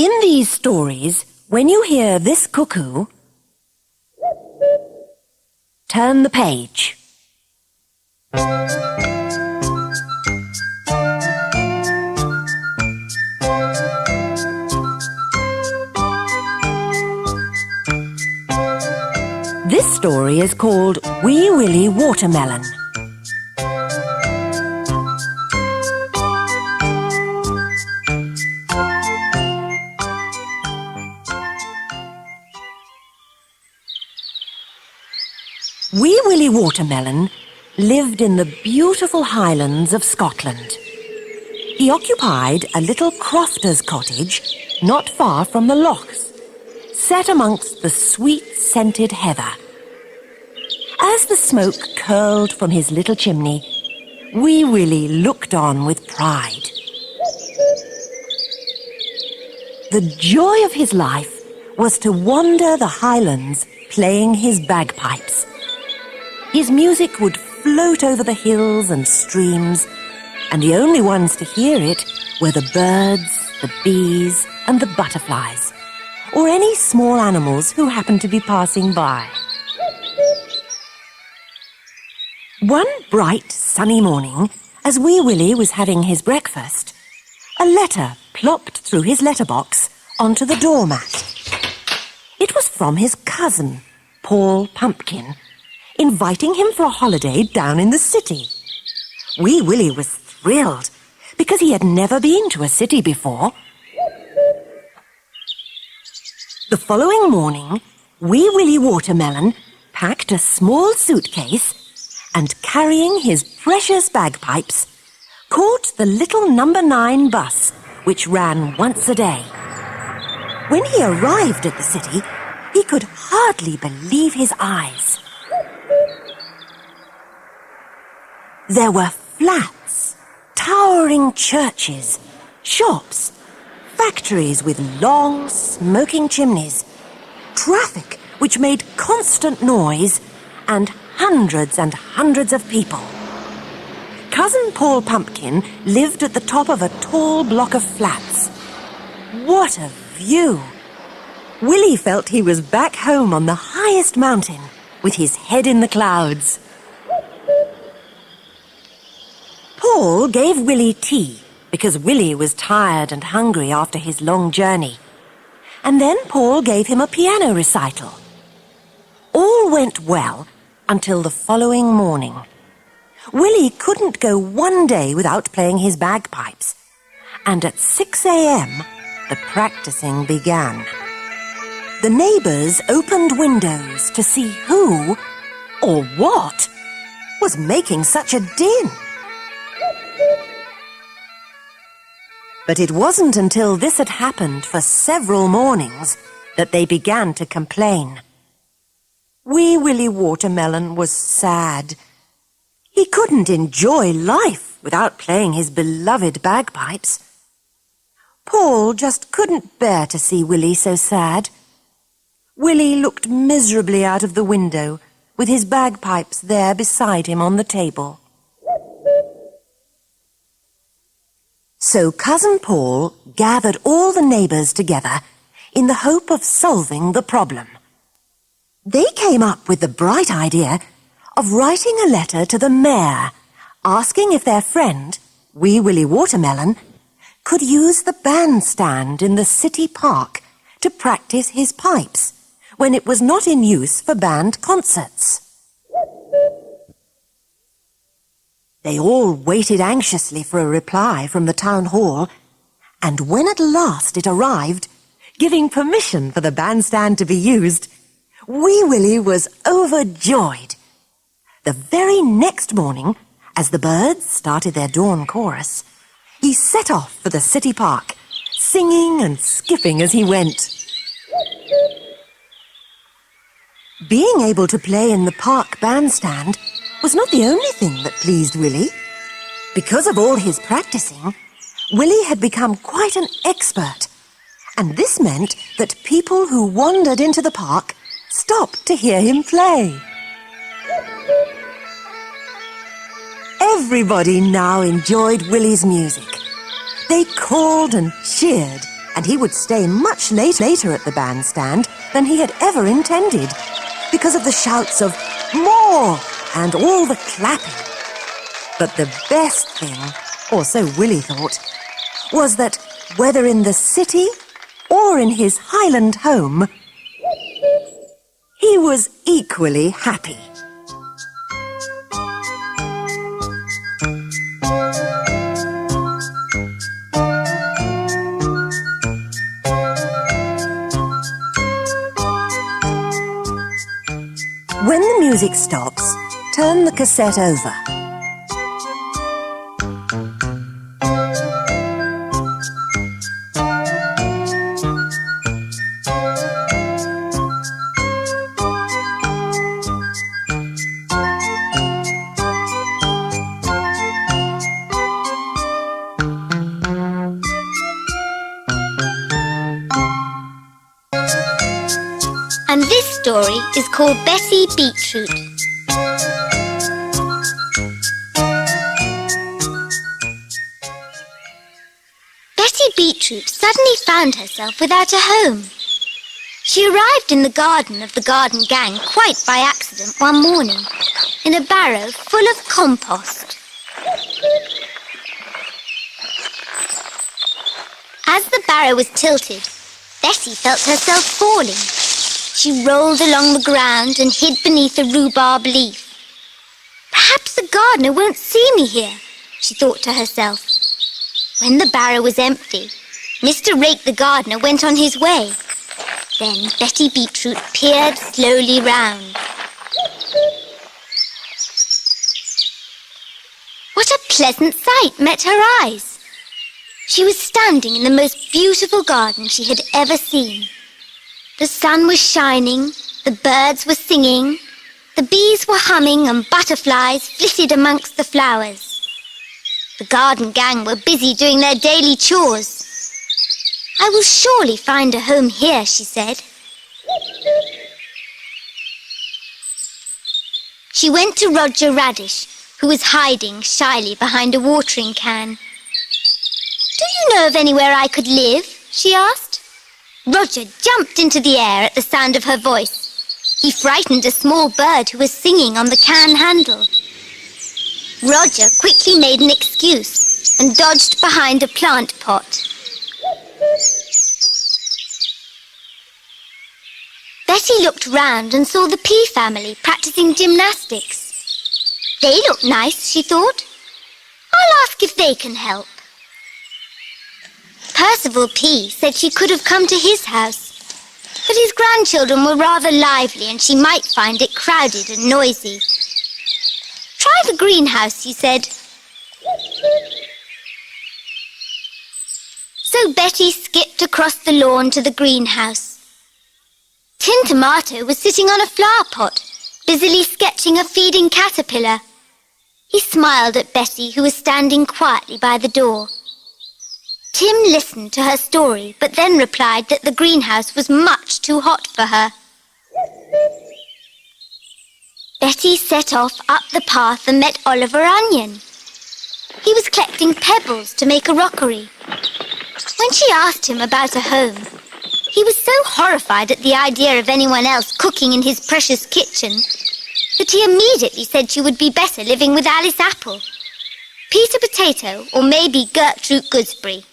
In these stories, when you hear this cuckoo, turn the page. This story is called Wee Willie Watermelon. Wee Willie Watermelon lived in the beautiful Highlands of Scotland. He occupied a little crofter's cottage not far from the lochs, set amongst the sweet-scented heather. As the smoke curled from his little chimney, Wee Willie looked on with pride. The joy of his life was to wander the highlands playing his bagpipes. His music would float over the hills and streams, and the only ones to hear it were the birds, the bees, and the butterflies, or any small animals who happened to be passing by. One bright, sunny morning, as Wee Willie was having his breakfast, a letter plopped through his letterbox onto the doormat. It was from his cousin, Paul Pumpkin, inviting him for a holiday down in the city. Wee Willie was thrilled because he had never been to a city before. The following morning, Wee Willie Watermelon packed a small suitcase and, carrying his precious bagpipes, caught the little number 9 bus, which ran once a day. When he arrived at the city, he could hardly believe his eyes. There were flats, towering churches, shops, factories with long, smoking chimneys, traffic which made constant noise, and hundreds of people. Cousin Paul Pumpkin lived at the top of a tall block of flats. What a view! Willie felt he was back home on the highest mountain, with his head in the clouds. Paul gave Willie tea because Willie was tired and hungry after his long journey. And then Paul gave him a piano recital. All went well until the following morning. Willie couldn't go one day without playing his bagpipes, and at 6 a.m. the practicing began. The neighbours opened windows to see who, or what, was making such a din. But it wasn't until this had happened for several mornings that they began to complain. Wee Willie Watermelon was sad. He couldn't enjoy life without playing his beloved bagpipes. Paul just couldn't bear to see Willie so sad. Willie looked miserably out of the window with his bagpipes there beside him on the table. So Cousin Paul gathered all the neighbours together in the hope of solving the problem. They came up with the bright idea of writing a letter to the mayor, asking if their friend, Wee Willie Watermelon, could use the bandstand in the city park to practice his pipes when it was not in use for band concerts. They all waited anxiously for a reply from the town hall, and when at last it arrived, giving permission for the bandstand to be used, Wee Willie was overjoyed. The very next morning, as the birds started their dawn chorus, he set off for the city park, singing and skipping as he went. Being able to play in the park bandstand was not the only thing that pleased Willie. Because of all his practicing, Willie had become quite an expert, and this meant that people who wandered into the park stopped to hear him play. Everybody now enjoyed Willie's music. They called and cheered, and he would stay much later at the bandstand than he had ever intended, because of the shouts of "More!" and all the clapping. But the best thing, or so Willie thought, was that whether in the city or in his Highland home, he was equally happy. When the music stops, turn the cassette over. And this story is called Betty Beetroot. Betty Beetroot suddenly found herself without a home. She arrived in the garden of the garden gang quite by accident one morning, in a barrow full of compost. As the barrow was tilted, Betty felt herself falling. She rolled along the ground and hid beneath a rhubarb leaf. Perhaps the gardener won't see me here, she thought to herself. When the barrow was empty, Mr. Rake the gardener went on his way. Then Betty Beetroot peered slowly round. What a pleasant sight met her eyes! She was standing in the most beautiful garden she had ever seen. The sun was shining, the birds were singing, the bees were humming and butterflies flitted amongst the flowers. The garden gang were busy doing their daily chores. "I will surely find a home here," she said. She went to Roger Radish, who was hiding shyly behind a watering can. "Do you know of anywhere I could live?" she asked. Roger jumped into the air at the sound of her voice. He frightened a small bird who was singing on the can handle. Roger quickly made an excuse and dodged behind a plant pot. Betty looked round and saw the Pea family practicing gymnastics. They look nice, she thought. I'll ask if they can help. Percival P. said she could have come to his house, but his grandchildren were rather lively and she might find it crowded and noisy. "Try the greenhouse," he said. So Betty skipped across the lawn to the greenhouse. Tin Tomato was sitting on a flower pot, busily sketching a feeding caterpillar. He smiled at Betty, who was standing quietly by the door. Tim listened to her story, but then replied that the greenhouse was much too hot for her. Betty set off up the path and met Oliver Onion. He was collecting pebbles to make a rockery. When she asked him about a home, he was so horrified at the idea of anyone else cooking in his precious kitchen that he immediately said she would be better living with Alice Apple, Peter Potato, or maybe Gertrude Gooseberry.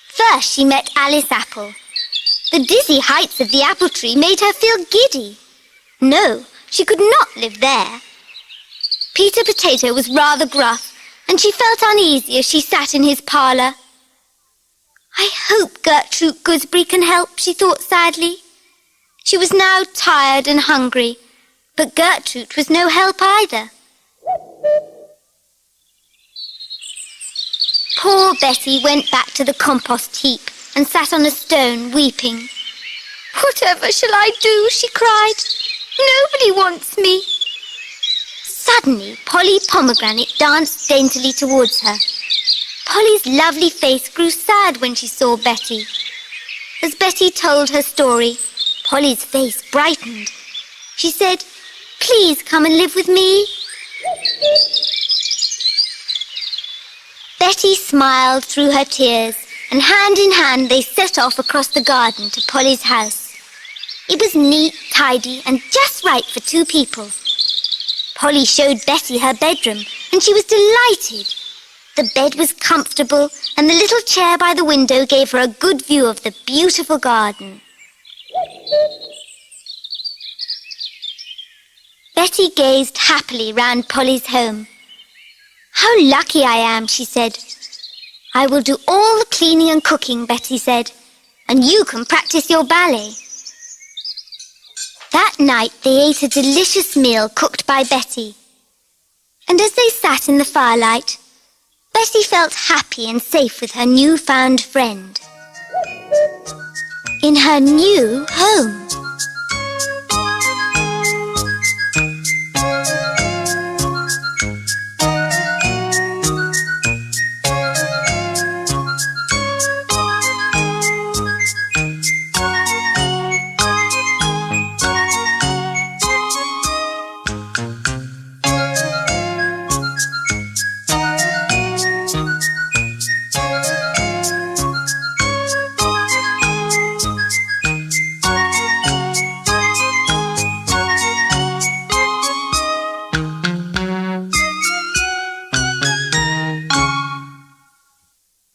First she met Alice Apple. The dizzy heights of the apple tree made her feel giddy. No, she could not live there. Peter Potato was rather gruff, and she felt uneasy as she sat in his parlour. I hope Gertrude Gooseberry can help, she thought sadly. She was now tired and hungry, but Gertrude was no help either. Poor Betty went back to the compost heap and sat on a stone weeping. "Whatever shall I do?" she cried. "Nobody wants me." Suddenly, Polly Pomegranate danced daintily towards her. Polly's lovely face grew sad when she saw Betty. As Betty told her story, Polly's face brightened. She said, "Please come and live with me." Betty smiled through her tears, and hand in hand they set off across the garden to Polly's house. It was neat, tidy, and just right for 2 people. Polly showed Betty her bedroom, and she was delighted. The bed was comfortable, and the little chair by the window gave her a good view of the beautiful garden. Betty gazed happily round Polly's home. "How lucky I am," she said. "I will do all the cleaning and cooking," Betty said, "and you can practice your ballet." That night they ate a delicious meal cooked by Betty. And as they sat in the firelight, Betty felt happy and safe with her newfound friend in her new home.